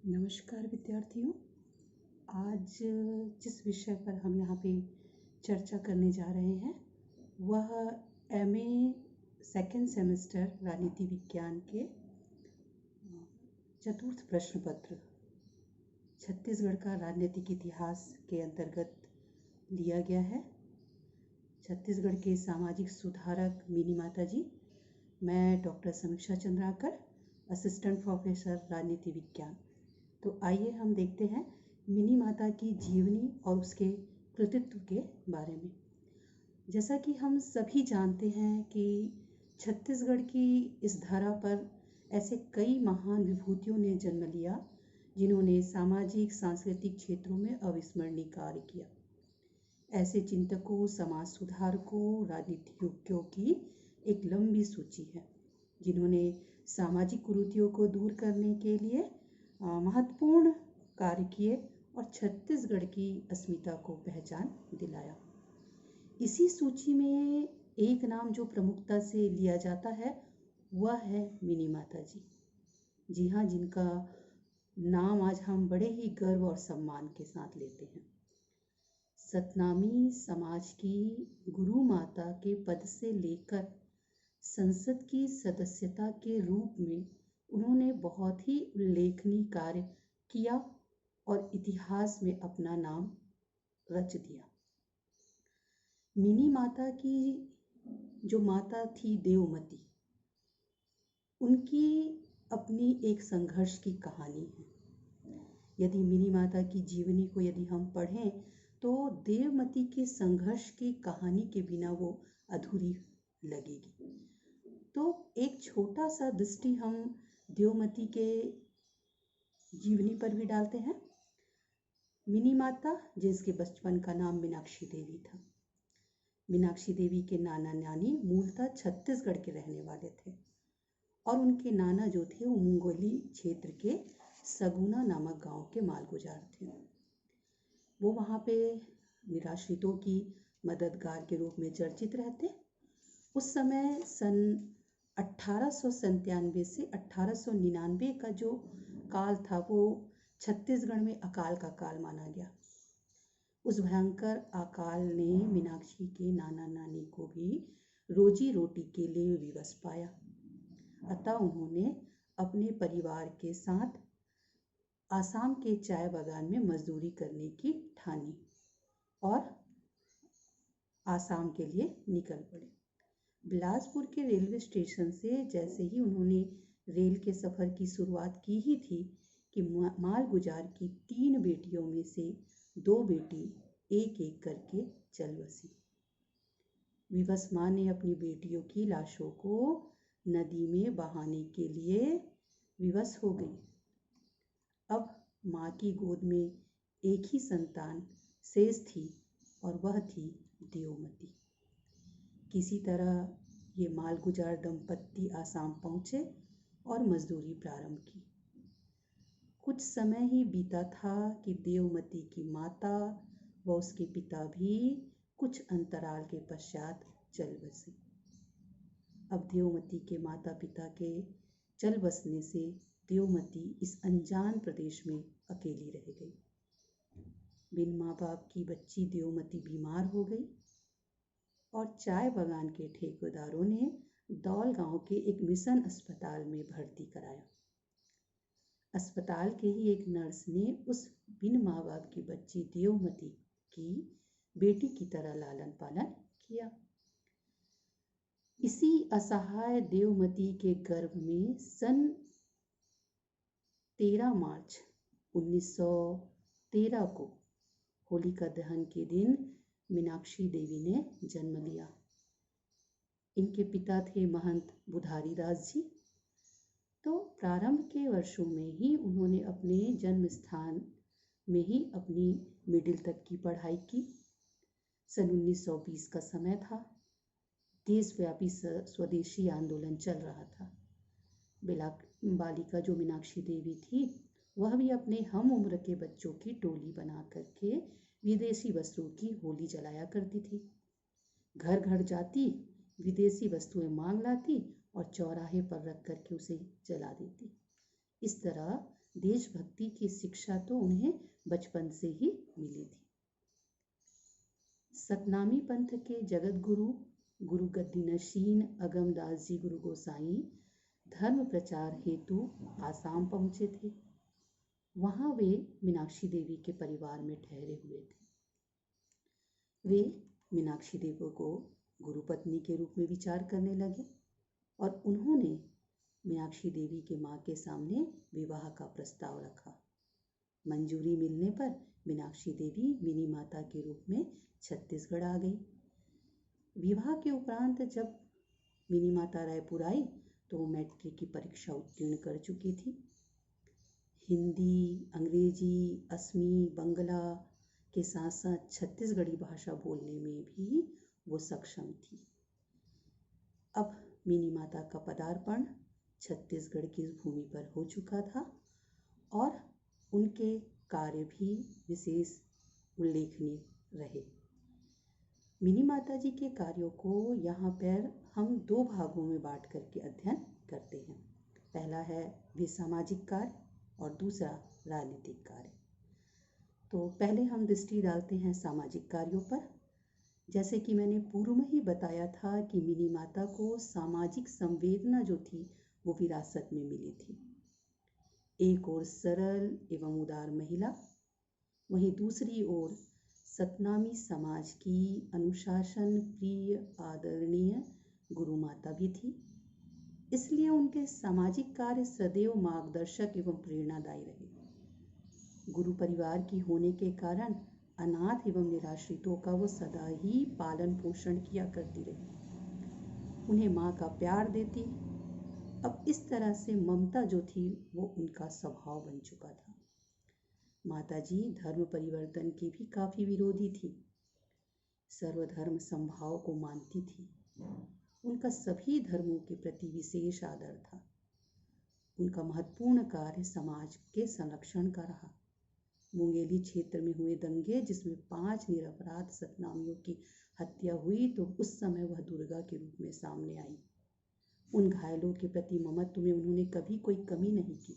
नमस्कार विद्यार्थियों। आज जिस विषय पर हम यहाँ पे चर्चा करने जा रहे हैं वह एमए सेकेंड सेमेस्टर राजनीति विज्ञान के चतुर्थ प्रश्न पत्र छत्तीसगढ़ का राजनीतिक इतिहास के अंतर्गत लिया गया है। छत्तीसगढ़ के सामाजिक सुधारक मिनी माता जी, मैं डॉक्टर समीक्षा चंद्राकर, असिस्टेंट प्रोफेसर राजनीति विज्ञान। तो आइए हम देखते हैं मिनी माता की जीवनी और उसके कृतित्व के बारे में। जैसा कि हम सभी जानते हैं कि छत्तीसगढ़ की इस धरा पर ऐसे कई महान विभूतियों ने जन्म लिया जिन्होंने सामाजिक सांस्कृतिक क्षेत्रों में अविस्मरणीय कार्य किया। ऐसे चिंतकों, समाज सुधारकों, राजनीतिज्ञों की एक लंबी सूची है जिन्होंने सामाजिक कुरीतियों को दूर करने के लिए महत्वपूर्ण कार्य किए और छत्तीसगढ़ की अस्मिता को पहचान दिलाया। इसी सूची में एक नाम जो प्रमुखता से लिया जाता है वह है मिनी माता जी। जी हाँ, जिनका नाम आज हम बड़े ही गर्व और सम्मान के साथ लेते हैं। सतनामी समाज की गुरु माता के पद से लेकर संसद की सदस्यता के रूप में उन्होंने बहुत ही उल्लेखनीय कार्य किया और इतिहास में अपना नाम रच दिया। मिनी माता की जो माता थी देवमती, उनकी अपनी एक संघर्ष की कहानी है। यदि मिनी माता की जीवनी को यदि हम पढ़ें तो देवमती के संघर्ष की कहानी के बिना वो अधूरी लगेगी। तो एक छोटा सा दृष्टि हम देवमती के जीवनी पर भी डालते हैं। मिनी माता, जिसके बचपन का नाम मीनाक्षी देवी था। मीनाक्षी देवी के नाना नानी मूलतः छत्तीसगढ़ के रहने वाले थे और उनके नाना जो थे वो मुंगोली क्षेत्र के सगुना नामक गांव के मालगुजार थे। वो वहाँ पे निराश्रितों की मददगार के रूप में चर्चित रहते। उस समय सन 1897 से 1899 का जो काल था वो छत्तीसगढ़ में अकाल का काल माना गया। उस भयंकर अकाल ने मीनाक्षी के नाना नानी को भी रोजी रोटी के लिए विवश पाया। अतः उन्होंने अपने परिवार के साथ आसाम के चाय बागान में मजदूरी करने की ठानी और आसाम के लिए निकल पड़े। बिलासपुर के रेलवे स्टेशन से जैसे ही उन्होंने रेल के सफ़र की शुरुआत की ही थी कि मालगुजार की 3 बेटियों में से 2 बेटी एक एक करके चल बसी। विवश माँ ने अपनी बेटियों की लाशों को नदी में बहाने के लिए विवश हो गई। अब माँ की गोद में एक ही संतान शेष थी और वह थी देवमती। किसी तरह ये मालगुजार दंपत्ति आसाम पहुँचे और मजदूरी प्रारंभ की। कुछ समय ही बीता था कि देवमती की माता व उसके पिता भी कुछ अंतराल के पश्चात चल बसे। अब देवमती के माता पिता के चल बसने से देवमती इस अनजान प्रदेश में अकेली रह गई। बिन माँ बाप की बच्ची देवमती बीमार हो गई और चाय बागान के ठेकेदारों ने दौल गांव के एक मिशन अस्पताल में भर्ती कराया। अस्पताल के ही एक नर्स ने उस बिन माँ बाप की बच्ची देवमती की बेटी की तरह लालन पालन किया। इसी असहाय देवमती के गर्भ में सन 13 मार्च 1913 को होलिका दहन के दिन मीनाक्षी देवी ने जन्म लिया। इनके पिता थे महंत बुधारी दास जी। तो प्रारंभ के वर्षों में ही उन्होंने अपने जन्म स्थान में ही अपनी मिडिल तक की पढ़ाई की। सन 1920 का समय था। देशव्यापी स्वदेशी आंदोलन चल रहा था। बालिका जो मीनाक्षी देवी थी वह भी अपने हम उम्र के बच्चों की टोली बना करके विदेशी वस्त्रों की होली जलाया करती थी। घर घर जाती, विदेशी वस्तुएं मांग लाती और चौराहे पर रख करके उसे जला देती। इस तरह देशभक्ति की शिक्षा तो उन्हें बचपन से ही मिली थी। सतनामी पंथ के जगत गुरु गुरु गद्दी नशीन अगमदास जी गुरु गोसाई धर्म प्रचार हेतु आसाम पहुंचे थे। वहां वे मीनाक्षी देवी के परिवार में ठहरे हुए थे। वे मीनाक्षी देवी को गुरु पत्नी के रूप में विचार करने लगे और उन्होंने मीनाक्षी देवी के मां के सामने विवाह का प्रस्ताव रखा। मंजूरी मिलने पर मीनाक्षी देवी मिनी माता के रूप में छत्तीसगढ़ आ गई। विवाह के उपरांत जब मिनी माता रायपुर आई तो वो मैट्रिक की परीक्षा उत्तीर्ण कर चुकी थी। हिंदी, अंग्रेजी, असमी, बंगला के साथ साथ छत्तीसगढ़ी भाषा बोलने में भी वो सक्षम थी। अब मिनी माता का पदार्पण छत्तीसगढ़ की भूमि पर हो चुका था और उनके कार्य भी विशेष उल्लेखनीय रहे। मिनी माता जी के कार्यों को यहाँ पर हम दो भागों में बांट करके अध्ययन करते हैं। पहला है वे सामाजिक कार्य और दूसरा राजनीतिक कार्य। तो पहले हम दृष्टि डालते हैं सामाजिक कार्यों पर। जैसे कि मैंने पूर्व में ही बताया था कि मिनी माता को सामाजिक संवेदना जो थी वो विरासत में मिली थी। एक ओर सरल एवं उदार महिला, वहीं दूसरी ओर सतनामी समाज की अनुशासन प्रिय आदरणीय गुरु माता भी थी। इसलिए उनके सामाजिक कार्य सदैव मार्गदर्शक एवं प्रेरणादायी रहे। गुरु परिवार की होने के कारण अनाथ एवं निराश्रितों का वो सदा ही पालन पोषण किया करती रही, उन्हें माँ का प्यार देती। अब इस तरह से ममता जो थी वो उनका स्वभाव बन चुका था। माताजी धर्म परिवर्तन की भी काफी विरोधी थी। सर्वधर्म समभाव को मानती थी। उनका सभी धर्मों के प्रति विशेष आदर था। उनका महत्वपूर्ण कार्य समाज के संरक्षण का रहा। मुंगेली क्षेत्र में हुए दंगे जिसमें 5 निरपराध सतनामियों की हत्या हुई तो उस समय वह दुर्गा के रूप में सामने आई। उन घायलों के प्रति ममत्व में उन्होंने कभी कोई कमी नहीं की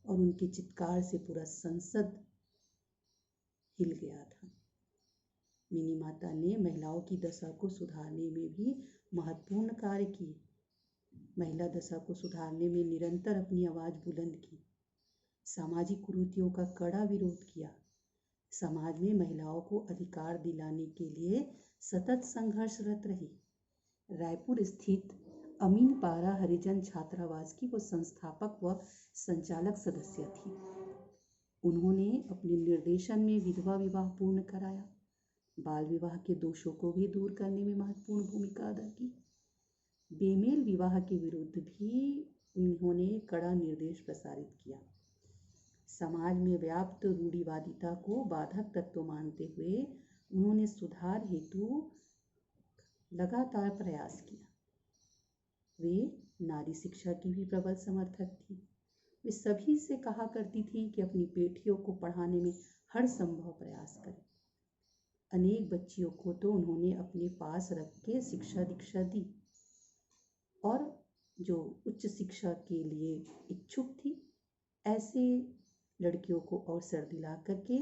और उनके चित्कार से पूरा संसद हिल गया था। मिनी माता ने महिलाओं की दशा को सुधारने में भी महत्वपूर्ण कार्य किए। महिला दशा को सुधारने में निरंतर अपनी आवाज बुलंद की। सामाजिक कुरीतियों का कड़ा विरोध किया। समाज में महिलाओं को अधिकार दिलाने के लिए सतत संघर्षरत रही। रायपुर स्थित अमीनपारा हरिजन छात्रावास की वो संस्थापक व संचालक सदस्य थी। उन्होंने अपने निर्देशन में विधवा विवाह पूर्ण कराया। बाल विवाह के दोषों को भी दूर करने में महत्वपूर्ण भूमिका अदा की। बेमेल विवाह के विरुद्ध भी उन्होंने कड़ा निर्देश प्रसारित किया। समाज में व्याप्त रूढ़िवादिता को बाधक तत्व मानते हुए उन्होंने सुधार हेतु लगातार प्रयास किया। वे नारी शिक्षा की भी प्रबल समर्थक थी। वे सभी से कहा करती थी कि अपनी बेटियों को पढ़ाने में हर संभव प्रयास करें। अनेक बच्चियों को तो उन्होंने अपने पास रख के शिक्षा दीक्षा दी और जो उच्च शिक्षा के लिए इच्छुक थी ऐसे लड़कियों को अवसर दिला करके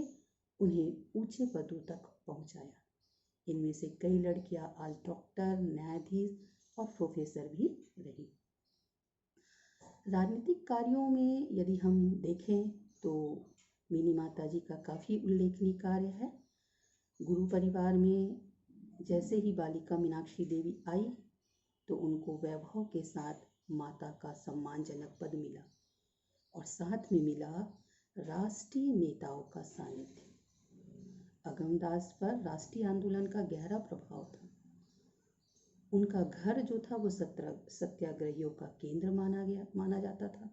उन्हें ऊंचे पदों तक पहुंचाया। इनमें से कई लड़कियां आज डॉक्टर, न्यायाधीश और प्रोफेसर भी रही। राजनीतिक कार्यों में यदि हम देखें तो मिनी माता जी का काफ़ी उल्लेखनीय कार्य है। गुरु परिवार में जैसे ही बालिका मीनाक्षी देवी आई तो उनको वैभव के साथ माता का सम्मानजनक पद मिला और साथ में मिला राष्ट्रीय नेताओं का सानिध्य। अगमदास पर राष्ट्रीय आंदोलन का गहरा प्रभाव था। उनका घर जो था वो सत्याग्रहियों का केंद्र माना जाता था।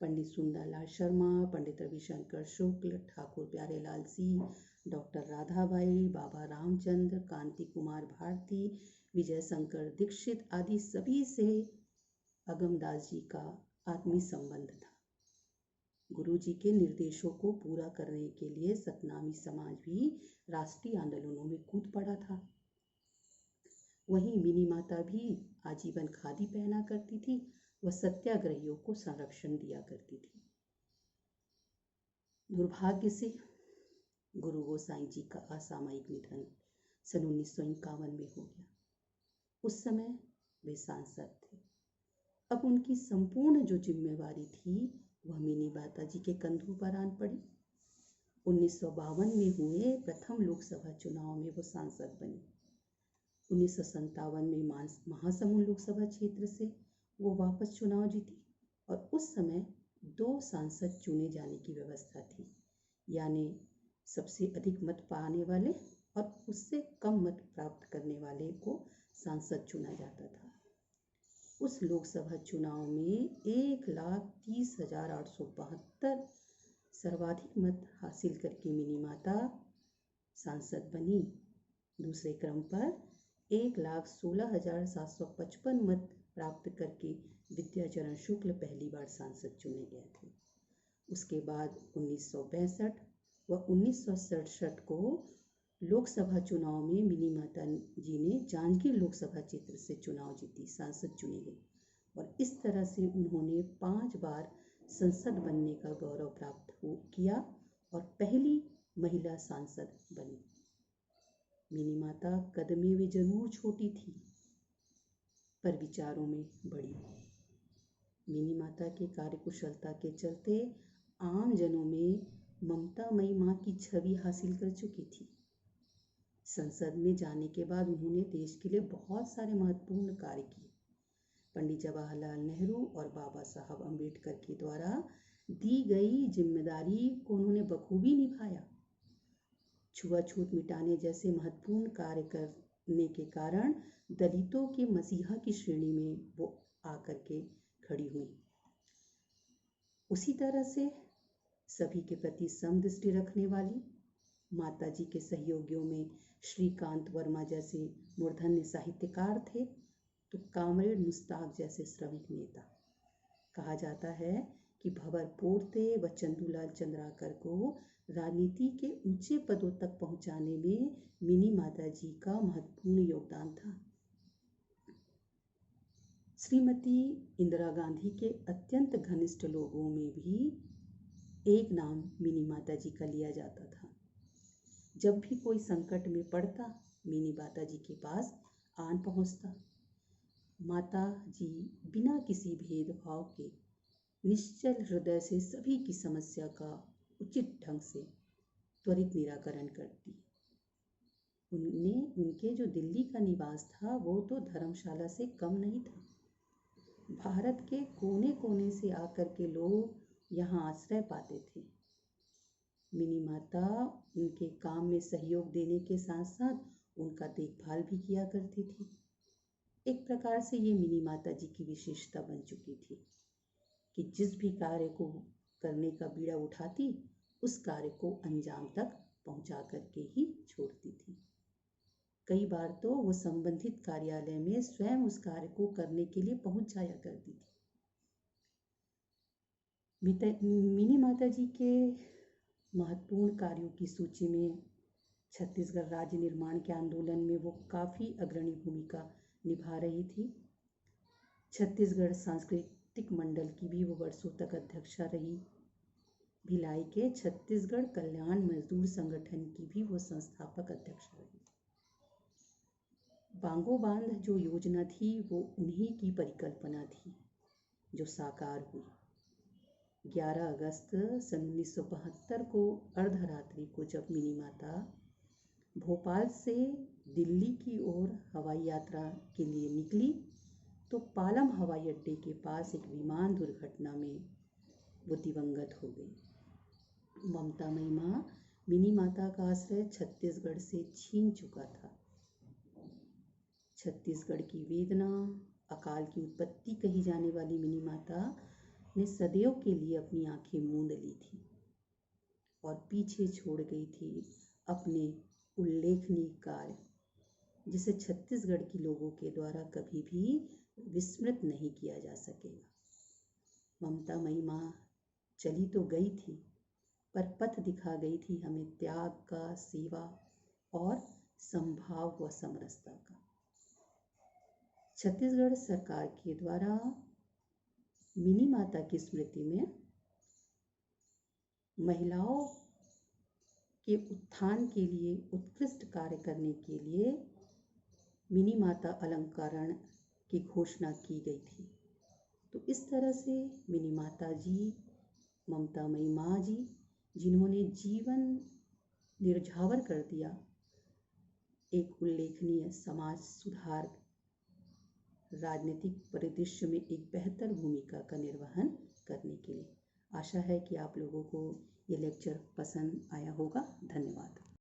पंडित सुंदरलाल शर्मा, पंडित रविशंकर शुक्ल, ठाकुर प्यारेलाल सिंह, डॉक्टर राधाबाई, बाबा रामचंद्र, कांति कुमार भारती, विजय शंकर दीक्षित आदि सभी से अगमदास जी का आत्मीय संबंध था। गुरु जी के निर्देशों को पूरा करने के लिए सतनामी समाज भी राष्ट्रीय आंदोलनों में कूद पड़ा था। वहीं मिनी माता भी आजीवन खादी पहना करती थी। वह सत्याग्रहियों को संरक्षण दिया करती थी। दुर्भाग्य से गुरु गोसाई जी का असामयिक निधन सन 1951 में हो गया। उस समय वे सांसद थे। अब उनकी संपूर्ण जो जिम्मेवारी थी वह मिनी माता जी के कंधों पर आन पड़ी। 1952 में हुए प्रथम लोकसभा चुनाव में वो सांसद बनी। 1957 में महासमुंद लोकसभा क्षेत्र से वो वापस चुनाव जीती और उस समय 2 सांसद चुने जाने की व्यवस्था थी, यानी सबसे अधिक मत पाने वाले और उससे कम मत प्राप्त करने वाले को सांसद चुना जाता था। उस लोकसभा चुनाव में 1,30,872 सर्वाधिक मत हासिल करके मिनी माता सांसद बनी। दूसरे क्रम पर 1,16,755 मत प्राप्त करके विद्याचरण शुक्ल पहली बार सांसद चुने गए थे। उसके बाद 1962 व 1967 को लोकसभा चुनाव में मिनी माता जी ने जांजगीर लोकसभा क्षेत्र से चुनाव जीती, सांसद चुनी गई और इस तरह से उन्होंने 5 बार संसद बनने का गौरव प्राप्त किया और पहली महिला सांसद बनी। मिनी माता कद में वे जरूर छोटी थी पर विचारों में बड़ी। मिनी माता के कार्यकुशलता के चलते आम जनों में ममतामयी माँ की छवि हासिल कर चुकी थी। संसद में जाने के बाद उन्होंने देश के लिए बहुत सारे महत्वपूर्ण कार्य किए। पंडित जवाहरलाल नेहरू और बाबा साहब अम्बेडकर के द्वारा दी गई जिम्मेदारी को उन्होंने बखूबी निभाया। छुआछूत मिटाने जैसे महत्वपूर्ण कार्य करने के कारण दलितों के मसीहा की श्रेणी में वो आकर के खड़ी हुई। उसी तरह से सभी के प्रति समदृष्टि रखने वाली माता जी के सहयोगियों में श्रीकांत वर्मा जैसे मूर्धन्य साहित्यकार थे तो कामरेड मुश्ताक जैसे श्रमिक नेता। कहा जाता है कि भंवर पोरते व चंदूलाल चंद्राकर को राजनीति के ऊंचे पदों तक पहुंचाने में मिनी माता जी का महत्वपूर्ण योगदान था। श्रीमती इंदिरा गांधी के अत्यंत घनिष्ठ लोगों में भी एक नाम मिनी माता जी का लिया जाता था। जब भी कोई संकट में पड़ता मिनी माता जी के पास आन पहुंचता। माता जी बिना किसी भेदभाव के निश्चल हृदय से सभी की समस्या का उचित ढंग से त्वरित निराकरण करती। उनके जो दिल्ली का निवास था वो तो धर्मशाला से कम नहीं था। भारत के कोने कोने से आकर के लोग यहाँ आश्रय पाते थे। मिनी माता उनके काम में सहयोग देने के साथ साथ उनका देखभाल भी किया करती थी। एक प्रकार से ये मिनी माता जी की विशेषता बन चुकी थी कि जिस भी कार्य को करने का बीड़ा उठाती उस कार्य को अंजाम तक पहुंचा करके ही छोड़ती थी। कई बार तो वो संबंधित कार्यालय में स्वयं उस कार्य को करने के लिए पहुंच जाया करती थी। मिनी माता जी के महत्वपूर्ण कार्यों की सूची में छत्तीसगढ़ राज्य निर्माण के आंदोलन में वो काफ़ी अग्रणी भूमिका निभा रही थी। छत्तीसगढ़ सांस्कृतिक मंडल की भी वो वर्षों तक अध्यक्षा रही। भिलाई के छत्तीसगढ़ कल्याण मजदूर संगठन की भी वो संस्थापक अध्यक्षा रही। बांगो बांध जो योजना थी वो उन्हीं की परिकल्पना थी जो साकार हुई। 11 अगस्त सन 1972 को अर्धरात्रि को जब मिनी माता भोपाल से दिल्ली की ओर हवाई यात्रा के लिए निकली तो पालम हवाई अड्डे के पास एक विमान दुर्घटना में वो दिवंगत हो गई। ममतामयी माँ मिनी माता का आश्रय छत्तीसगढ़ से छीन चुका था। छत्तीसगढ़ की वेदना, अकाल की उत्पत्ति कही जाने वाली मिनी माता ने सदैव के लिए अपनी आंखें मूंद ली थी और पीछे छोड़ गई थी अपने उल्लेखनीय कार्य जिसे छत्तीसगढ़ के लोगों के द्वारा कभी भी विस्मृत नहीं किया जा सकेगा। ममतामयी माँ चली तो गई थी पर पथ दिखा गई थी हमें त्याग का, सेवा और संभाव व समरसता का। छत्तीसगढ़ सरकार के द्वारा मिनी माता की स्मृति में महिलाओं के उत्थान के लिए उत्कृष्ट कार्य करने के लिए मिनी माता अलंकरण की घोषणा की गई थी। तो इस तरह से मिनी माता जी, ममतामयी माँ जी, जिन्होंने जीवन निर्झावर कर दिया, एक उल्लेखनीय समाज सुधार, राजनीतिक परिदृश्य में एक बेहतर भूमिका का निर्वहन करने के लिए। आशा है कि आप लोगों को ये लेक्चर पसंद आया होगा। धन्यवाद।